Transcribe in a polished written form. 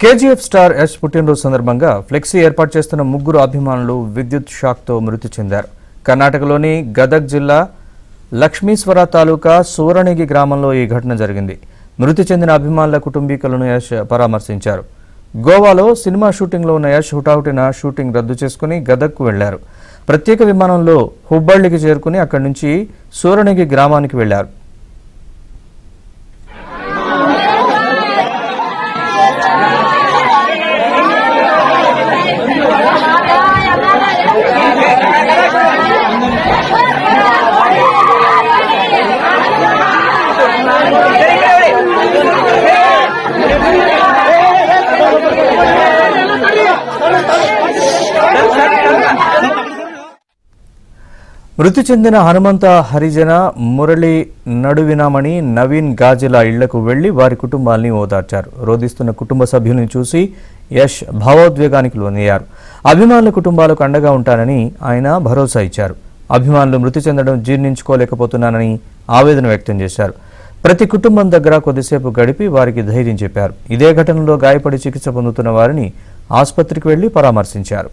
KGF star Yash పుట్టినరోజు సందర్భంగా flexi ఏర్పాటు చేస్తున్న ముగ్గురు అభిమానులు విద్యుత్ షాక్తో మృతి చెందారు. కర్ణాటకలోని గదగ్ జిల్లా లక్ష్మీశ్వర తాలూకా సూరణిగి గ్రామంలో ఈ ఘటన జరిగింది. మృతి చెందిన అభిమానుల కుటుంబీకులను యష్ పరామర్శించారు. గోవాలో సినిమా షూటింగ్లో ఉన్న యష్ హుటాహుటిన షూటింగ్ రద్దు చేసుకుని గదగ్కు వెళ్లారు. ప్రత్యేక విమానంలో హుబ్బళ్లికి చేరుకుని అక్కడి నుంచి సూరణిగి గ్రామానికి వెళ్లారు. మృతి చెందిన హనుమంత హరిజన, మురళి నడువినామణి, నవీన్ గాజెల ఇళ్లకు వెళ్లి వారి కుటుంబాల్ని ఓదార్చారు. రోధిస్తున్న కుటుంబ సభ్యుల్ని చూసి యష్ భావోద్వేగానికి లోనయ్యారు. అభిమానుల కుటుంబాలకు అండగా ఉంటానని ఆయన భరోసా ఇచ్చారు. అభిమానులు మృతి చెందడం జీర్ణించుకోలేకపోతున్నానని ఆవేదన వ్యక్తం చేశారు. ప్రతి కుటుంబం దగ్గర కొద్దిసేపు గడిపి వారికి ధైర్యం చెప్పారు. ఇదే ఘటనలో గాయపడి చికిత్స పొందుతున్న వారిని ఆసుపత్రికి వెళ్లి పరామర్శించారు.